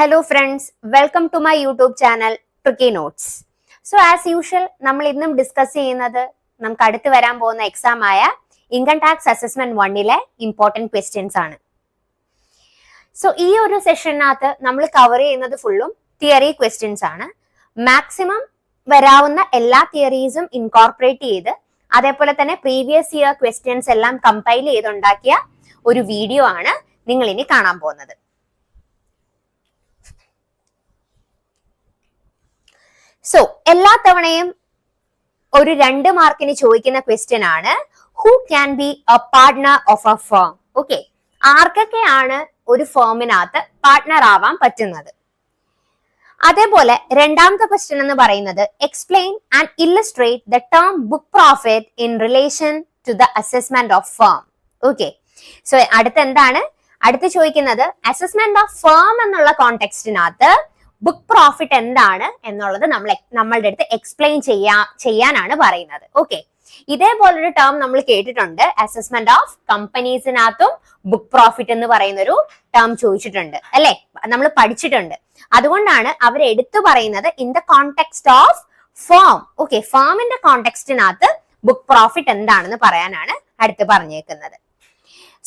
Hello friends, welcome to my YouTube channel Tricky Notes. So as usual, നമ്മൾ ഇന്നും discuss ചെയ്യുന്നത് നമുക്ക് അടുത്ത് വരാൻ പോകുന്ന എക്സാം ആയ income tax assessment 1 important questions ആണ്. സോ ഈ ഒരു സെഷനകത്ത് നമ്മൾ കവർ ചെയ്യുന്നത് ഫുള്ളും തിയറി ക്വസ്റ്റ്യൻസ് ആണ്. മാക്സിമം വരാവുന്ന എല്ലാ തിയറീസും ഇൻകോർപ്പറേറ്റ് ചെയ്ത് അതേപോലെ തന്നെ പ്രീവിയസ് ഇയർ ക്വസ്റ്റ്യൻസ് എല്ലാം കമ്പൈൽ ചെയ്തുണ്ടാക്കിയ ഒരു വീഡിയോ ആണ് നിങ്ങൾ ഇനി കാണാൻ പോകുന്നത്. സോ എല്ലാ തവണയും ഒരു 2 മാർക്കിന് ചോദിക്കുന്ന ക്വസ്റ്റ്യൻ ആണ് who can be a partner of a firm. Okay, ആർക്കൊക്കെയാണ് ഒരു ഫേമിനകത്ത് പാർട്ട്ണർ ആവാൻ പറ്റുന്നത്. അതേപോലെ രണ്ടാമത്തെ ക്വസ്റ്റ്യൻ എന്ന് പറയുന്നത് explain and illustrate the term book profit in relation to the assessment of firm. Okay, so അടുത്ത് ചോദിക്കുന്നത് അസസ്മെന്റ് ഓഫ് ഫേം എന്നുള്ള കോണ്ടെക്സ്റ്റിനകത്ത് ബുക്ക് പ്രോഫിറ്റ് എന്താണ് എന്നുള്ളത് നമ്മളുടെ അടുത്ത് എക്സ്പ്ലെയിൻ ചെയ്യാനാണ് പറയുന്നത്. ഓക്കെ, ഇതേപോലൊരു ടേം നമ്മൾ കേട്ടിട്ടുണ്ട്. അസസ്മെന്റ് ഓഫ് കമ്പനീസിനകത്തും ബുക്ക് പ്രോഫിറ്റ് എന്ന് പറയുന്ന ഒരു ടേം ചോദിച്ചിട്ടുണ്ട് അല്ലെ, നമ്മൾ പഠിച്ചിട്ടുണ്ട്. അതുകൊണ്ടാണ് അവർ എടുത്തു പറയുന്നത് in the context of firm. Okay, ഫേമിന്റെ കോണ്ടെക്സ്റ്റിനകത്ത് ബുക്ക് പ്രോഫിറ്റ് എന്താണെന്ന് പറയാനാണ് അടുത്ത് പറഞ്ഞേക്കുന്നത്.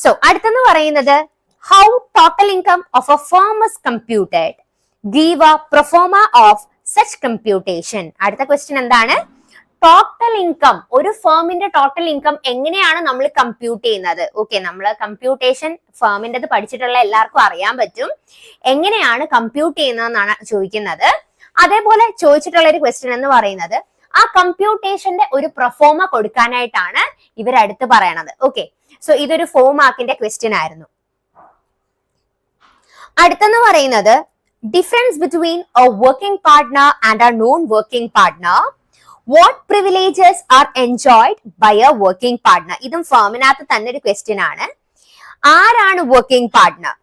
സോ അടുത്തെന്ന് പറയുന്നത് how total income of a firm is computed. Give a pro forma of such computation. അടുത്ത ക്വസ്റ്റ്യൻ എന്താണ്? ടോട്ടൽ ഇൻകം, ഒരു ഫേമിന്റെ ടോട്ടൽ ഇൻകം എങ്ങനെയാണ് നമ്മൾ കമ്പ്യൂട്ട് ചെയ്യുന്നത്? ഓക്കെ, നമ്മൾ കമ്പ്യൂട്ടേഷൻ ഫേമിൻ്റെത് പഠിച്ചിട്ടുള്ള എല്ലാവർക്കും അറിയാൻ പറ്റും. എങ്ങനെയാണ് കമ്പ്യൂട്ട് ചെയ്യുന്നതെന്നാണ് ചോദിക്കുന്നത്. അതേപോലെ ചോദിച്ചിട്ടുള്ള ഒരു ക്വസ്റ്റ്യൻ എന്ന് പറയുന്നത് ആ കമ്പ്യൂട്ടേഷന്റെ ഒരു പ്രൊഫോമ കൊടുക്കാനായിട്ടാണ് ഇവരടുത്ത് പറയണത്. ഓക്കെ, സോ ഇതൊരു 4 മാർക്കിന്റെ ക്വസ്റ്റ്യൻ ആയിരുന്നു. അടുത്തെന്ന് പറയുന്നത് difference between a working partner and a non-working partner. What privileges are enjoyed by a working partner? ഇതും ഫേമിനകത്ത് തന്നെ ഒരു ക്വസ്റ്റ്യൻ ആണ്. ആരാണ് വർക്കിംഗ് പാർട്ട്ണർ?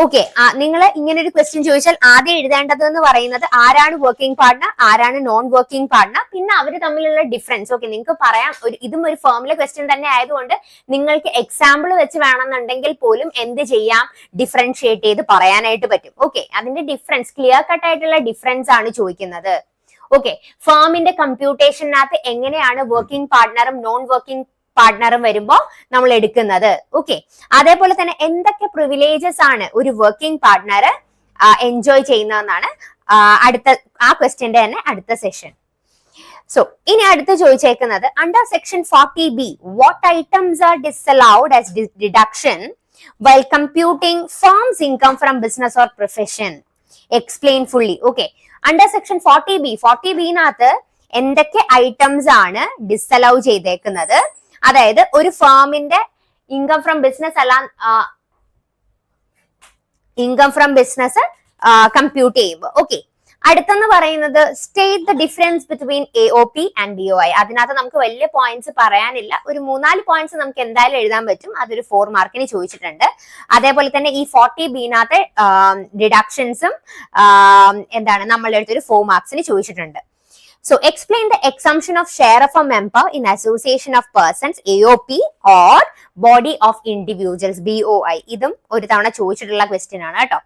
ഓക്കെ, നിങ്ങൾ ഇങ്ങനെ ഒരു ക്വസ്റ്റ്യൻ ചോദിച്ചാൽ ആദ്യം എഴുതേണ്ടത് എന്ന് പറയുന്നത് ആരാണ് വർക്കിംഗ് പാർട്ട്ണർ, ആരാണ് നോൺ വർക്കിംഗ് പാർട്ട്ണർ, പിന്നെ അവർ തമ്മിലുള്ള ഡിഫറൻസ്. ഓക്കെ, നിങ്ങൾക്ക് പറയാം ഇതും ഒരു ഫേമിലെ ക്വസ്റ്റ്യൻ തന്നെ ആയതുകൊണ്ട് നിങ്ങൾക്ക് എക്സാമ്പിൾ വെച്ച് വേണമെന്നുണ്ടെങ്കിൽ പോലും എന്ത് ചെയ്യാം, ഡിഫറൻഷിയേറ്റ് ചെയ്ത് പറയാനായിട്ട് പറ്റും. ഓക്കെ, അതിന്റെ ഡിഫറൻസ് ക്ലിയർ കട്ട് ആയിട്ടുള്ള ഡിഫറൻസ് ആണ് ചോദിക്കുന്നത്. ഓക്കെ, ഫേമിന്റെ കമ്പ്യൂട്ടേഷനകത്ത് എങ്ങനെയാണ് വർക്കിംഗ് പാർട്ട്ണറും നോൺ വർക്കിംഗ് പാർട്ട്ണറും വരുമ്പോ നമ്മൾ എടുക്കുന്നത്. ഓക്കെ, അതേപോലെ തന്നെ എന്തൊക്കെ പ്രിവിലേജസ് ആണ് ഒരു വർക്കിംഗ് പാർട്ട്ണർ എൻജോയ് ചെയ്യുന്നതെന്നാണ് ആ ക്വസ്റ്റ്യന്റെ തന്നെ അടുത്ത സെഷൻ. സോ ഇനി അടുത്ത് ചോദിച്ചേക്കുന്നത് under section 40B what items are disallowed as deduction while computing firms income from business or profession. Explain fully. Okay, under section 40Bനകത്ത് എന്തൊക്കെ ഐറ്റംസ് ആണ് ഡിസലൗ ചെയ്തേക്കുന്നത്? അതായത് ഒരു ഫേമിന്റെ ഇൻകം ഫ്രം ബിസിനസ് അല്ല, ഇൻകം ഫ്രം ബിസിനസ് കമ്പ്യൂട്ട് ചെയ്യുമ്പോൾ. Okay, അടുത്തെന്ന് പറയുന്നത് state the difference between AOP and BOI. അതിനകത്ത് നമുക്ക് വലിയ പോയിന്റ്സ് പറയാനില്ല, ഒരു 3-4 പോയിന്റ്സ് നമുക്ക് എന്തായാലും എഴുതാൻ പറ്റും. അതൊരു 4 മാർക്കിന് ചോദിച്ചിട്ടുണ്ട്. അതേപോലെ തന്നെ ഈ 40Bനകത്തെ ഡിഡക്ഷൻസും നമ്മളുടെ അടുത്തൊരു 4 മാർക്സിന് ചോദിച്ചിട്ടുണ്ട്. So explain the exemption of share of a member in association of persons AOP or body of individuals BOI. ഇതും ഒരു തവണ ചോദിച്ചിട്ടുള്ള ക്വസ്റ്റ്യൻ ആണ് കേട്ടോ.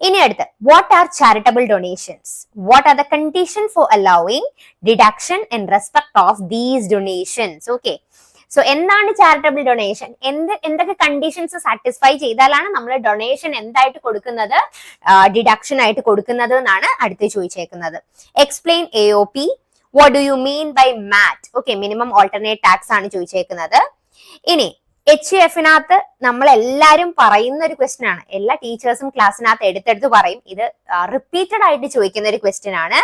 ഇനി അടുത്ത് what are charitable donations? What are the conditions for allowing deduction in respect of these donations? Okay, so എന്താണ് charitable donation? എന്തൊക്കെ കണ്ടീഷൻസ് സാറ്റിസ്ഫൈ ചെയ്താലാണ് നമ്മൾ ഡൊണേഷൻ എന്തായിട്ട് കൊടുക്കുന്നത്, ഡിഡക്ഷൻ ആയിട്ട് കൊടുക്കുന്നത് എന്നാണ് അടുത്ത് ചോദിച്ചേക്കുന്നത്. Explain AOP. What do you mean by MAT? Okay, minimum alternate tax ആണ് ചോദിച്ചേക്കുന്നത്. ഇനി HUFനകത്ത് നമ്മൾ എല്ലാവരും പറയുന്ന ഒരു ക്വസ്റ്റ്യൻ ആണ്, എല്ലാ ടീച്ചേഴ്സും ക്ലാസ്സിനകത്ത് എടുത്തെടുത്ത് പറയും. ഇത് റിപ്പീറ്റഡ് ആയിട്ട് ചോദിക്കുന്ന ഒരു ക്വസ്റ്റ്യൻ ആണ്.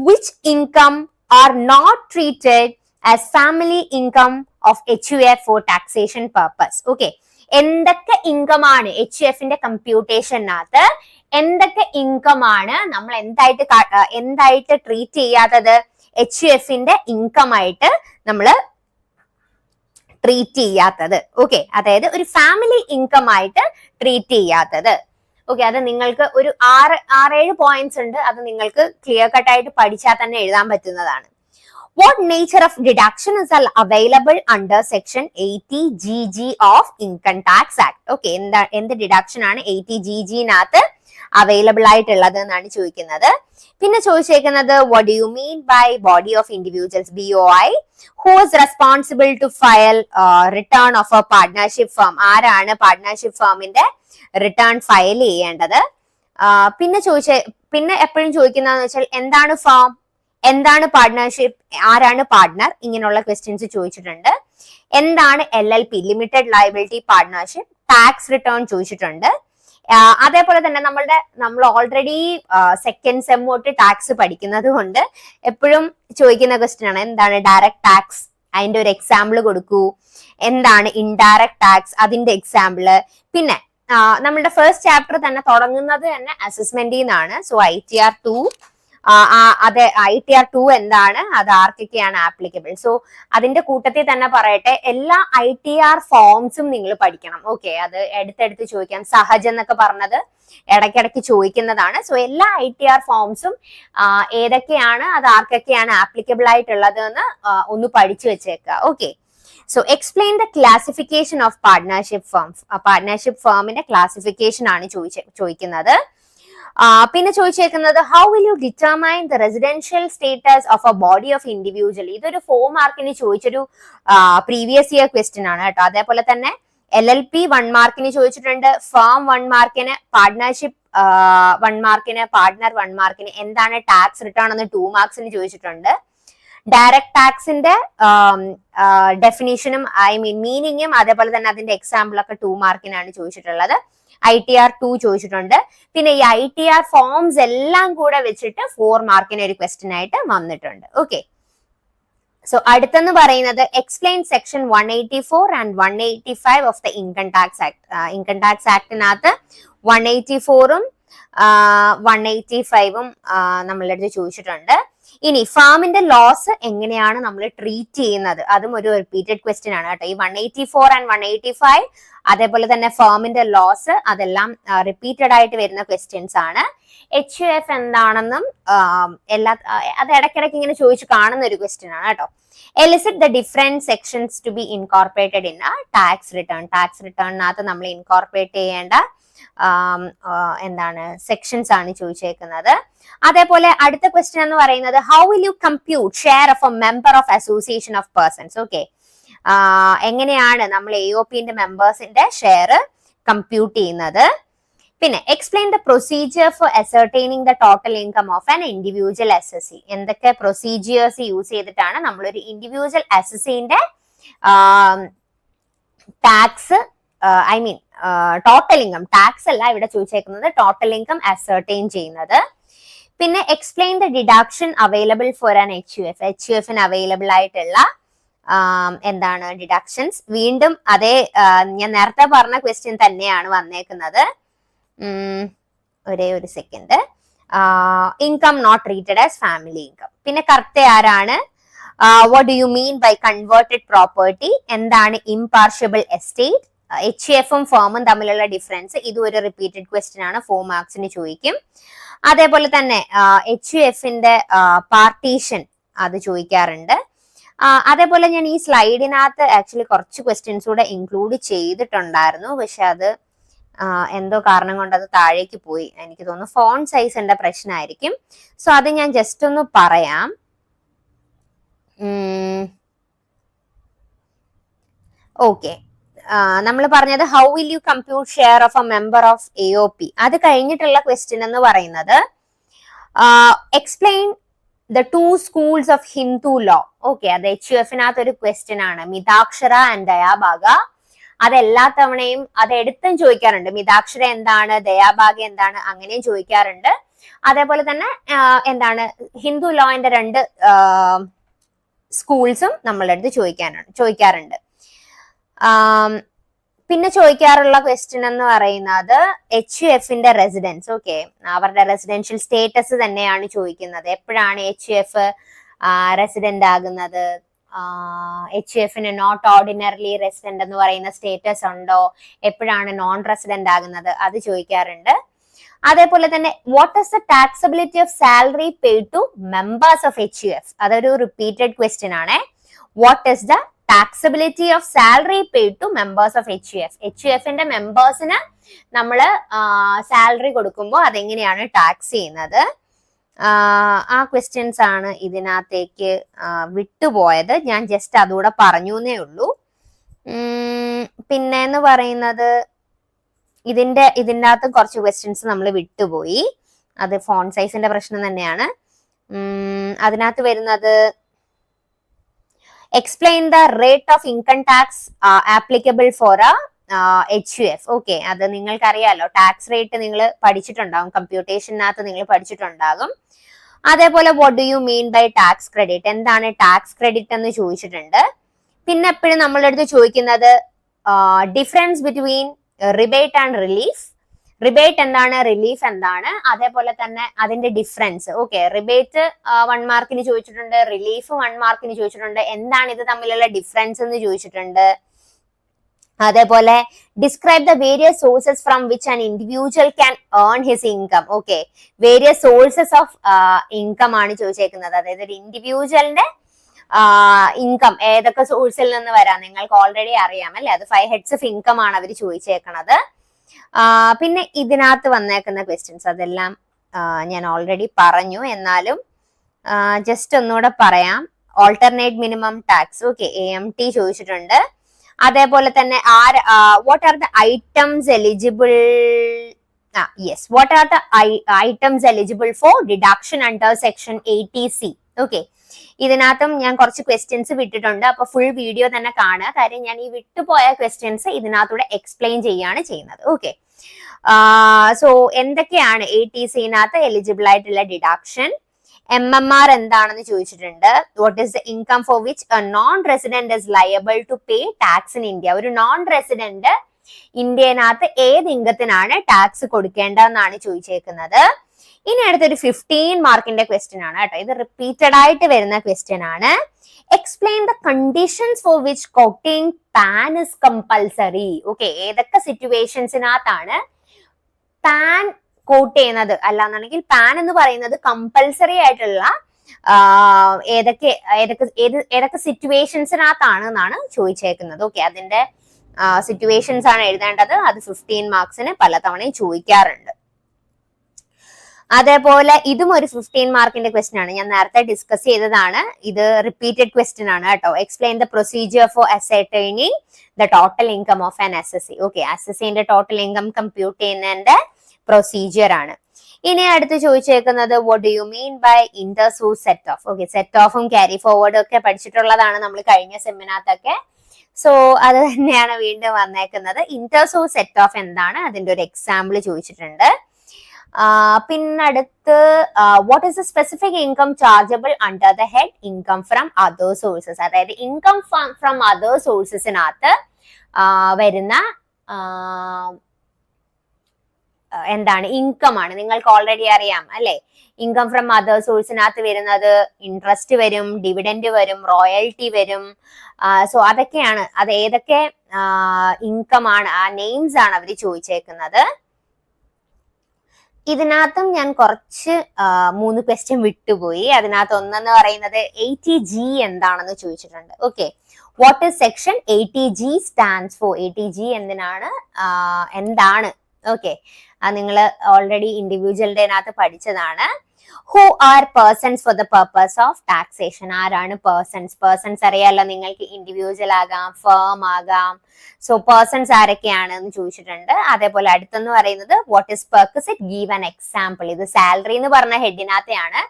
Which income are not treated as family income of HUF for taxation purpose. Okay, എന്തൊക്കെ ഇൻകം ആണ് HUFന്റെ കമ്പ്യൂട്ടേഷനകത്ത്, എന്തൊക്കെ ഇൻകം ആണ് നമ്മൾ എന്തായിട്ട് ട്രീറ്റ് ചെയ്യാത്തത്, HUFന്റെ ഇൻകം ആയിട്ട് നമ്മൾ ട്രീറ്റ് ചെയ്യാത്തത്. ഓക്കെ, അതായത് ഒരു ഫാമിലി ഇൻകം ആയിട്ട് ട്രീറ്റ് ചെയ്യാത്തത്. ഓക്കെ, അത് നിങ്ങൾക്ക് ഒരു 6-7 പോയിന്റ്സ് ഉണ്ട്. അത് നിങ്ങൾക്ക് ക്ലിയർ കട്ട് ആയിട്ട് പഠിച്ചാൽ തന്നെ എഴുതാൻ പറ്റുന്നതാണ്. What nature of deduction is available under section 80GG of Income Tax Act? Okay, എന്ത് ഡിഡക്ഷൻ ആണ് 80GG നകത്ത് അവൈലബിൾ ആയിട്ടുള്ളത് എന്നാണ് ചോദിക്കുന്നത്. പിന്നെ ചോദിച്ചേക്കുന്നത് what do you mean by body of individuals, BOI, who is responsible to file return of a partnership firm? ആരാണ് partnership ഫേമിന്റെ return file ചെയ്യേണ്ടത്? പിന്നെ എപ്പോഴും ചോദിക്കുന്നതെന്ന് വെച്ചാൽ എന്താണ് ഫേം, എന്താണ് പാർട്ട്ണർഷിപ്പ്, ആരാണ് പാർട്ട്ണർ, ഇങ്ങനെയുള്ള ക്വസ്റ്റ്യൻസ് ചോദിച്ചിട്ടുണ്ട്. എന്താണ് LLP, limited liability partnership, tax return ചോദിച്ചിട്ടുണ്ട്. അതേപോലെ തന്നെ നമ്മൾ ഓൾറെഡി സെക്കൻഡ് സെം തൊട്ട് ടാക്സ് പഠിക്കുന്നത് കൊണ്ട് എപ്പോഴും ചോദിക്കുന്ന ക്വസ്റ്റ്യൻ ആണ് എന്താണ് ഡയറക്റ്റ് ടാക്സ്, അതിന്റെ ഒരു എക്സാമ്പിൾ കൊടുക്കൂ. എന്താണ് ഇൻഡയറക്റ്റ് ടാക്സ്, അതിന്റെ എക്സാമ്പിള്. പിന്നെ നമ്മളുടെ ഫസ്റ്റ് ചാപ്റ്റർ തന്നെ തുടങ്ങുന്നത് തന്നെ അസസ്മെന്റിൽ നിന്നാണ്. സോ ITR 2, അതെ ITR 2 എന്താണ്, അത് ആർക്കൊക്കെയാണ് ആപ്ലിക്കബിൾ. സോ അതിന്റെ കൂട്ടത്തിൽ തന്നെ പറയട്ടെ, എല്ലാ ITR ഫോംസും നിങ്ങൾ പഠിക്കണം. ഓക്കെ, അത് എടുത്തെടുത്ത് ചോദിക്കാം. സഹജ് എന്നൊക്കെ പറഞ്ഞത് ഇടയ്ക്കിടയ്ക്ക് ചോദിക്കുന്നതാണ്. സോ എല്ലാ ITR ഫോംസും ഏതൊക്കെയാണ്, അത് ആർക്കൊക്കെയാണ് ആപ്ലിക്കബിൾ ആയിട്ടുള്ളത് എന്ന് ഒന്ന് പഠിച്ചു വെച്ചേക്കുക. Okay, so explain the classification of partnership firms. Partnership ഫേമിന്റെ ക്ലാസിഫിക്കേഷൻ ആണ് ചോദിക്കുന്നത്. പിന്നെ ചോദിച്ചേക്കുന്നത് how will you determine the residential status of a body of individual. ഇതൊരു 4 മാർക്കിന് ചോദിച്ചൊരു പ്രീവിയസ് ഇയർ ക്വസ്റ്റ്യൻ ആണ് കേട്ടോ. അതേപോലെ തന്നെ LLP 1 മാർക്കിന് ചോദിച്ചിട്ടുണ്ട്, ഫേം 1 മാർക്കിന്, പാർട്ട്ണർഷിപ്പ് 1 മാർക്കിന്, പാർട്ട്ണർ 1 മാർക്കിന്. എന്താണ് ടാക്സ് റിട്ടേൺ എന്ന് 2 മാർക്സിന് ചോദിച്ചിട്ടുണ്ട്. ഡയറക്ട് ടാക്സിന്റെ ഡെഫിനിഷനും മീനിങ്ങും അതേപോലെ തന്നെ അതിന്റെ എക്സാമ്പിൾ ഒക്കെ 2 മാർക്കിനാണ് ചോദിച്ചിട്ടുള്ളത്. ITR 2 ചോദിച്ചിട്ടുണ്ട്. പിന്നെ ഈ ITR ഫോംസ് എല്ലാം കൂടെ വെച്ചിട്ട് 4 മാർക്കിന് ഒരു ക്വസ്റ്റ്യൻ ആയിട്ട് വന്നിട്ടുണ്ട്. ഓക്കെ, സോ അടുത്തെന്ന് പറയുന്നത് explain section 184 and 185 of the income tax act. Income tax ആക്ടിനകത്ത് 184ഉം 185ഉം നമ്മളുടെ അടുത്ത് ചോദിച്ചിട്ടുണ്ട്. ഇനി ഫാമിന്റെ ലോസ് എങ്ങനെയാണ് നമ്മൾ ട്രീറ്റ് ചെയ്യുന്നത്, അതും ഒരു റിപ്പീറ്റഡ് ക്വസ്റ്റ്യൻ ആണ് കേട്ടോ. ഈ 184 ആൻഡ് 185 അതേപോലെ തന്നെ ഫാമിന്റെ ലോസ്, അതെല്ലാം റിപ്പീറ്റഡ് ആയിട്ട് വരുന്ന ക്വസ്റ്റ്യൻസ് ആണ്. HUF എന്താണെന്നും അത് ഇടയ്ക്കിടയ്ക്ക് ഇങ്ങനെ ചോദിച്ചു കാണുന്ന ഒരു ക്വസ്റ്റ്യൻ ആണ് കേട്ടോ. Elicit the different sections to be incorporated in tax return. Tax റിട്ടേണിനകത്ത് നമ്മൾ ഇൻകോർപ്പറേറ്റ് ചെയ്യേണ്ട എന്താണ് സെക്ഷൻസ് ആണ് ചോദിച്ചേക്കുന്നത്. അതേപോലെ അടുത്ത ക്വസ്റ്റ്യൻ എന്ന് പറയുന്നത് how will you compute share of a member of association of persons. Okay, എങ്ങനെയാണ് നമ്മൾ AOPന്റെ മെമ്പേഴ്സിന്റെ ഷെയർ കമ്പ്യൂട്ട് ചെയ്യുന്നത്. പിന്നെ explain the procedure for ascertaining the total income of an individual SSE. എന്തൊക്കെ പ്രൊസീജിയേഴ്സ് യൂസ് ചെയ്തിട്ടാണ് നമ്മളൊരു ഇൻഡിവിജ്വൽ SSEന്റെ ടാക്സ് ടോട്ടൽ ഇൻകം, ടാക്സ് അല്ല ഇവിടെ ചോദിച്ചേക്കുന്നത്, ടോട്ടൽ ഇൻകം അസർട്ടൈൻ ചെയ്യുന്നത്. പിന്നെ explain the deduction available for an HUF. HUFന് അവൈലബിൾ ആയിട്ടുള്ള എന്താണ് ഡിഡക്ഷൻസ്. വീണ്ടും അതേ ഞാൻ നേരത്തെ പറഞ്ഞ ക്വസ്റ്റ്യൻ തന്നെയാണ് വന്നേക്കുന്നത്. ഒരേ ഒരു second. Income not treated as family income. പിന്നെ കർത്ത ആരാണ്, what do you mean by converted property, എന്താണ് ഇംപാർഷ്യബിൾ എസ്റ്റേറ്റ്, HUFും ഫേമും തമ്മിലുള്ള ഡിഫറൻസ്, ഇതും ഒരു റിപ്പീറ്റഡ് ക്വസ്റ്റ്യൻ ആണ്, 4 മാർക്സിന് ചോദിക്കും. അതേപോലെ തന്നെ HUFന്റെ പാർട്ടീഷൻ അത് ചോദിക്കാറുണ്ട്. അതേപോലെ ഞാൻ ഈ സ്ലൈഡിനകത്ത് ആക്ച്വലി കുറച്ച് ക്വസ്റ്റ്യൻസ് കൂടെ ഇൻക്ലൂഡ് ചെയ്തിട്ടുണ്ടായിരുന്നു, പക്ഷെ അത് എന്തോ കാരണം കൊണ്ട് അത് താഴേക്ക് പോയി. എനിക്ക് തോന്നുന്നു ഫോൺ സൈസിന്റെ പ്രശ്നമായിരിക്കും. സോ അത് ഞാൻ ജസ്റ്റ് ഒന്ന് പറയാം. ഓക്കെ, നമ്മൾ പറഞ്ഞത് how will you compute share of a member of AOP. അത് കഴിഞ്ഞിട്ടുള്ള ക്വസ്റ്റ്യൻ എന്ന് പറയുന്നത് explain the 2 schools of Hindu law. Okay, അത് HUFനകത്ത് ഒരു ക്വസ്റ്റ്യൻ ആണ്. മിതാക്ഷര ആൻഡ് ദയാഭാഗ. അതെല്ലാ തവണയും അത് എടുത്തും ചോദിക്കാറുണ്ട്. മിതാക്ഷര എന്താണ്, ദയാഭാഗ എന്താണ്, അങ്ങനെയും ചോദിക്കാറുണ്ട്. അതേപോലെ തന്നെ എന്താണ് ഹിന്ദു ലോന്റെ 2 സ്കൂൾസും നമ്മളുടെ അടുത്ത് ചോദിക്കാറുണ്ട്. പിന്നെ ചോദിക്കാറുള്ള ക്വസ്റ്റ്യൻ എന്ന് പറയുന്നത് HUFന്റെ റെസിഡൻസ്. ഓക്കെ, അവരുടെ റെസിഡൻഷ്യൽ സ്റ്റേറ്റസ് തന്നെയാണ് ചോദിക്കുന്നത്. എപ്പോഴാണ് HUF റെസിഡന്റ് ആകുന്നത്, HUFന് നോട്ട് ഓർഡിനറിലി റെസിഡന്റ് എന്ന് പറയുന്ന സ്റ്റേറ്റസ് ഉണ്ടോ, എപ്പോഴാണ് നോൺ റെസിഡന്റ് ആകുന്നത്, അത് ചോദിക്കാറുണ്ട്. അതേപോലെ തന്നെ what is the taxability of salary paid to members of HUF. അതൊരു റിപ്പീറ്റഡ് ക്വസ്റ്റ്യൻ ആണ്. What is the taxability of salary paid to members of HUF-ന്റെ മെമ്പേഴ്സിന് നമ്മൾ സാലറി കൊടുക്കുമ്പോൾ അതെങ്ങനെയാണ് ടാക്സ് ചെയ്യുന്നത്? ആ ക്വസ്റ്റ്യൻസ് ആണ് ഇതിനകത്തേക്ക് വിട്ടുപോയത്. ഞാൻ ജസ്റ്റ് അതുകൂടെ പറഞ്ഞു എന്നേ ഉള്ളൂ. പിന്നെ എന്ന് പറയുന്നത് ഇതിന്റെ അകത്ത് കുറച്ച് ക്വസ്റ്റ്യൻസ് നമ്മൾ വിട്ടുപോയി. അത് ഫോൺ സൈസിന്റെ പ്രശ്നം തന്നെയാണ്. അതിനകത്ത് വരുന്നത് explain the rate of income tax applicable for HUF. Okay, അത് നിങ്ങൾക്കറിയാലോ, ടാക്സ് റേറ്റ് നിങ്ങൾ പഠിച്ചിട്ടുണ്ടാകും, കമ്പ്യൂട്ടേഷനകത്ത് നിങ്ങൾ പഠിച്ചിട്ടുണ്ടാകും. അതേപോലെ what do you mean by tax credit, എന്താണ് ടാക്സ് ക്രെഡിറ്റ് എന്ന് ചോദിച്ചിട്ടുണ്ട്. പിന്നെ എപ്പോഴും നമ്മളുടെ അടുത്ത് ചോദിക്കുന്നത് difference between rebate and relief. Rebate എന്താണ്, റിലീഫ് എന്താണ്, അതേപോലെ തന്നെ അതിന്റെ ഡിഫറൻസ്. ഓക്കെ, റിബേറ്റ് 1 മാർക്കിന് ചോദിച്ചിട്ടുണ്ട്, റിലീഫ് 1 മാർക്കിന് ചോദിച്ചിട്ടുണ്ട്. എന്താണ് ഇത് തമ്മിലുള്ള ഡിഫറൻസ് എന്ന് ചോദിച്ചിട്ടുണ്ട്. അതേപോലെ describe the various sources from which an individual can earn his income. Okay, various sources of income ആണ് ചോദിച്ചേക്കുന്നത്. അതായത് ഒരു ഇൻഡിവിജ്വലിന്റെ ഇൻകം ഏതൊക്കെ സോഴ്സിൽ നിന്ന് വരാം, നിങ്ങൾക്ക് ഓൾറെഡി അറിയാം അല്ലെ, അത് 5 ഹെഡ്സ് ഓഫ് ഇൻകം ആണ് അവർ ചോദിച്ചേക്കണത്. പിന്നെ ഇതിനകത്ത് വന്നേക്കുന്ന ക്വസ്റ്റ്യൻസ് അതെല്ലാം ഞാൻ ഓൾറെഡി പറഞ്ഞു, എന്നാലും ജസ്റ്റ് ഒന്നുകൂടെ പറയാം. Alternate minimum tax, okay, AMT ചോദിച്ചിട്ടുണ്ട്. അതേപോലെ തന്നെ what are the items eligible, what are the items eligible for deduction under section 80C. Okay, ഇതിനകത്തും ഞാൻ കുറച്ച് ക്വസ്റ്റ്യൻസ് വിട്ടിട്ടുണ്ട്. അപ്പൊ ഫുൾ വീഡിയോ തന്നെ കാണുക, കാര്യം ഞാൻ ഈ വിട്ടുപോയ ക്വസ്റ്റ്യൻസ് ഇതിനകത്തൂടെ എക്സ്പ്ലെയിൻ ചെയ്യാണ് ചെയ്യുന്നത്. ഓക്കെ, സോ എന്തൊക്കെയാണ് 80C-നകത്ത് എലിജിബിൾ ആയിട്ടുള്ള ഡിഡക്ഷൻ? MMR എന്താണെന്ന് ചോദിച്ചിട്ടുണ്ട്. What is the income for which a non resident is liable to pay tax in India. ഒരു നോൺ റെസിഡന്റ് ഇന്ത്യനകത്ത് ഏത് ഇൻകത്തിനാണ് ടാക്സ് കൊടുക്കേണ്ടതെന്നാണ് ചോദിച്ചേക്കുന്നത്. ഇനി അടുത്തൊരു 15 മാർക്കിന്റെ ക്വസ്റ്റ്യൻ ആണ് കേട്ടോ. ഇത് റിപ്പീറ്റഡ് ആയിട്ട് വരുന്ന ക്വസ്റ്റ്യൻ ആണ്. Explain the conditions for which coating pan is compulsory. Okay, ഏതൊക്കെ സിറ്റുവേഷൻസിനകത്താണ് പാൻ കോട്ട് ചെയ്യുന്നത്, അല്ലാന്നുണ്ടെങ്കിൽ പാൻ എന്ന് പറയുന്നത് കമ്പൽസറി ആയിട്ടുള്ള ഏതൊക്കെ സിറ്റുവേഷൻസിനകത്താണ് എന്നാണ് ചോദിച്ചേക്കുന്നത്. ഓക്കെ, അതിന്റെ സിറ്റുവേഷൻസ് ആണ് എഴുതേണ്ടത്. അത് 15 മാർക്സിന് പലതവണയും ചോദിക്കാറുണ്ട്. അതേപോലെ ഇതും ഒരു 15 മാർക്കിന്റെ ക്വസ്റ്റ്യൻ ആണ്. ഞാൻ നേരത്തെ ഡിസ്കസ് ചെയ്തതാണ്. ഇത് റിപ്പീറ്റഡ് ക്വസ്റ്റ്യൻ ആണ് കേട്ടോ. Explain the procedure for ascertaining the total income of an SSC. Okay, SSCന്റെ ടോട്ടൽ ഇൻകം കമ്പ്യൂട്ട് ചെയ്യുന്നതിന്റെ പ്രൊസീജിയർ ആണ്. ഇനി അടുത്ത് ചോദിച്ചേക്കുന്നത് what do you mean by inter source set off. Okay, set ഓഫും ക്യാരി ഫോർവേഡും ഒക്കെ പഠിച്ചിട്ടുള്ളതാണ് നമ്മൾ കഴിഞ്ഞ സെമിനാർത്തൊക്കെ. സോ അത് തന്നെയാണ് വീണ്ടും വന്നേക്കുന്നത്. ഇന്റർ സോഴ്സ് സെറ്റ് ഓഫ് എന്താണ്, അതിന്റെ ഒരു എക്സാമ്പിൾ ചോദിച്ചിട്ടുണ്ട്. പിന്നടുത്ത് what is the specific income chargeable under the head income from other sources. അതായത് ഇൻകം ഫ്രം അതർ സോഴ്സസിനകത്ത് വരുന്ന എന്താണ്, ഇൻകം ആണ്. നിങ്ങൾക്ക് ഓൾറെഡി അറിയാം അല്ലെ, ഇൻകം ഫ്രം അതർ സോഴ്സിനകത്ത് വരുന്നത് ഇൻട്രസ്റ്റ് വരും, ഡിവിഡൻഡ് വരും, റോയൽറ്റി വരും. സോ അതൊക്കെയാണ്, അത് ഏതൊക്കെ ഇൻകം ആണ്, ആ നെയിംസ് ആണ് അവർ ചോദിച്ചേക്കുന്നത്. ഇതിനകത്തും ഞാൻ കുറച്ച് 3 ക്വസ്റ്റ്യൻ വിട്ടുപോയി. അതിനകത്ത് ഒന്നെന്ന് പറയുന്നത് 80G എന്താണെന്ന് ചോദിച്ചിട്ടുണ്ട്. Okay, what is section 80G stands for. 80G എന്താണ്? ഓക്കെ, നിങ്ങൾ ഓൾറെഡി ഇൻഡിവിജ്വലിന്റെ അതിനകത്ത് പഠിച്ചതാണ്. Who are persons for the purpose of taxation. ആരാണ് പേഴ്സൺസ്? പേഴ്സൺസ് അറിയാലോ നിങ്ങൾക്ക്, ഇൻഡിവിജ്വൽ ആകാം, ഫേം ആകാം. സോ പേഴ്സൺസ് ആരൊക്കെയാണ് എന്ന് ചോദിച്ചിട്ടുണ്ട്. അതേപോലെ അടുത്തെന്ന് പറയുന്നത് what is perquisite, give an example. ഇത് സാലറി എന്ന് പറഞ്ഞ ഹെഡിനകത്തെയാണ്.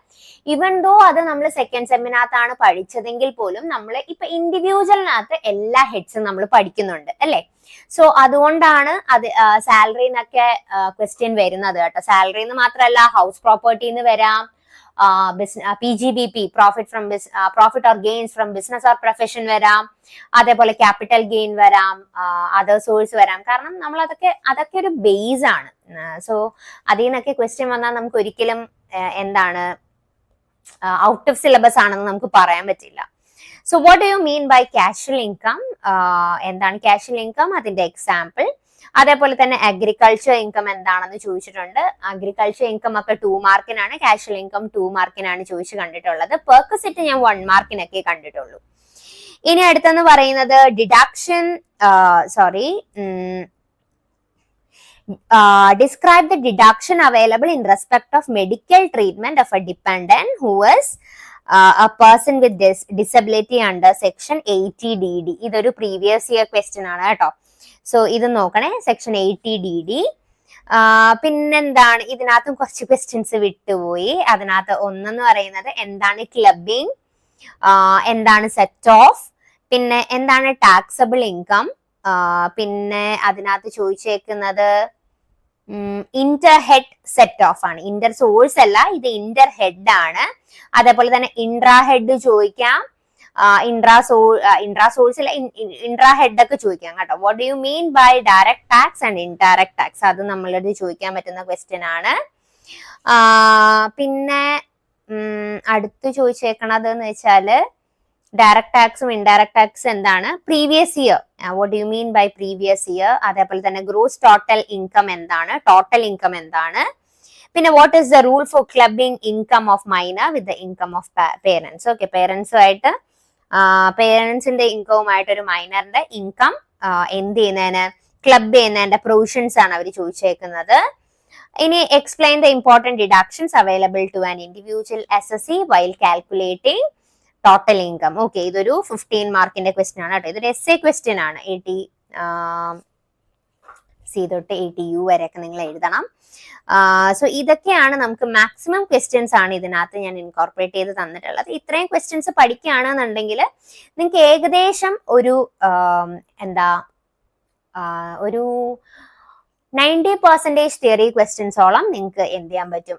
ഇവൻ ദോ അത് നമ്മൾ സെക്കൻഡ് സെമ്മിനകത്താണ് പഠിച്ചതെങ്കിൽ പോലും നമ്മൾ ഇപ്പൊ ഇൻഡിവിജ്വലിനകത്ത് എല്ലാ ഹെഡ്സും നമ്മൾ പഠിക്കുന്നുണ്ട് അല്ലെ. സോ അതുകൊണ്ടാണ് അത് സാലറി എന്നൊക്കെ ക്വസ്റ്റ്യൻ വരുന്നത് കേട്ടോ. സാലറി എന്ന് മാത്രമല്ല, ഹൗസ് പ്രോപ്പർട്ടിന്ന് വരാം, PGBP, profit or gains from business or profession വരാം. അതേപോലെ ക്യാപിറ്റൽ ഗെയിൻ വരാം, അതർ സോഴ്സ് വരാം. കാരണം നമ്മൾ അതൊക്കെ ഒരു ബേസ് ആണ്. സോ അതിൽ നിന്നൊക്കെ ക്വസ്റ്റ്യൻ വന്നാൽ നമുക്ക് ഒരിക്കലും എന്താണ് ഔട്ട് ഓഫ് സിലബസ് ആണെന്ന് നമുക്ക് പറയാൻ പറ്റില്ല. So what do you mean by casual income? എന്താണ് കാഷ്വൽ ഇൻകം, അതിന്റെ എക്സാമ്പിൾ. അതേപോലെ തന്നെ അഗ്രികൾച്ചർ ഇൻകം എന്താണെന്ന് ചോദിച്ചിട്ടുണ്ട്. അഗ്രികൾച്ചർ ഇൻകം ഒക്കെ 2 മാർക്കിനാണ്, കാഷ്വൽ ഇൻകം 2 മാർക്കിനാണ് ചോദിച്ചു കണ്ടിട്ടുള്ളത്. പെർക്വിസിറ്റ് ഞാൻ 1 മാർക്കിനൊക്കെ കണ്ടിട്ടുള്ളൂ. ഇനി അടുത്തെന്ന് പറയുന്നത് deduction, describe the deduction available in respect of medical treatment of a dependent who is a person with disability under section 80DD. ഇതൊരു പ്രീവിയസ് ഇയർ ക്വസ്റ്റ്യൻ ആണ് കേട്ടോ. സോ ഇത് നോക്കണേ, സെക്ഷൻ 80DD. പിന്നെന്താണ്, ഇതിനകത്തും കുറച്ച് ക്വസ്റ്റ്യൻസ് വിട്ടുപോയി. അതിനകത്ത് ഒന്നെന്ന് പറയുന്നത് എന്താണ് ക്ലബിംഗ്, എന്താണ് സെറ്റ് ഓഫ്, പിന്നെ എന്താണ് ടാക്സബിൾ ഇൻകം, പിന്നെ അതിനകത്ത് ചോദിച്ചേക്കുന്നത് ഇന്റർ ഹെഡ് സെറ്റ് ഓഫ് ആണ്. ഇന്റർ സോഴ്സ് അല്ല, ഇത് ഇന്റർ ഹെഡ് ആണ്. അതേപോലെ തന്നെ ഇൻട്രാ ഹെഡ് ചോദിക്കാം, ഇൻട്രാ സോഴ്സിൽ ഇൻട്രാ ഹെഡ് ഒക്കെ ചോദിക്കാം കേട്ടോ. What do you mean by direct tax and indirect tax, അത് നമ്മളത് ചോദിക്കാൻ പറ്റുന്ന ക്വസ്റ്റ്യൻ ആണ്. പിന്നെ അടുത്ത് ചോദിച്ചേക്കണത് എന്ന് വെച്ചാല് ഡയറക്ട് ടാക്സും ഇൻഡയറക്ട് ടാക്സ് എന്താണ്, previous year, what do you mean by previous year. അതേപോലെ തന്നെ ഗ്രോസ് ടോട്ടൽ ഇൻകം എന്താണ്, ടോട്ടൽ ഇൻകം എന്താണ്. പിന്നെ what is the rule for clubbing income of minor with the income of parents. Okay, പേരൻസുമായിട്ട് പേരൻസിന്റെ ഇൻകവുമായിട്ട് ഒരു മൈനറിന്റെ ഇൻകം എന്ത് ചെയ്യുന്നതിന്, ക്ലബ് ചെയ്യുന്നതിന്റെ പ്രൊവിഷൻസ് ആണ് അവർ ചോദിച്ചേക്കുന്നത്. ഇനി explain the important deductions available to an individual SSC while calculating total income. Okay, ഇതൊരു 15 മാർക്കിന്റെ ക്വസ്റ്റ്യൻ ആണ് കേട്ടോ. ഇതൊരു essay ക്വസ്റ്റ്യൻ ആണ്. 80C തൊട്ട് 80U വരെയൊക്കെ നിങ്ങൾ എഴുതണം. സോ ഇതൊക്കെയാണ് നമുക്ക് മാക്സിമം ക്വസ്റ്റ്യൻസ് ആണ് ഇതിനകത്ത് ഞാൻ ഇൻകോർപ്പറേറ്റ് ചെയ്ത് തന്നിട്ടുള്ളത്. ഇത്രയും ക്വസ്റ്റ്യൻസ് പഠിക്കുകയാണെന്നുണ്ടെങ്കിൽ നിങ്ങൾക്ക് ഏകദേശം ഒരു ഒരു 90% തിയറി ക്വസ്റ്റ്യൻസോളം നിങ്ങൾക്ക് എന്ത് ചെയ്യാൻ പറ്റും,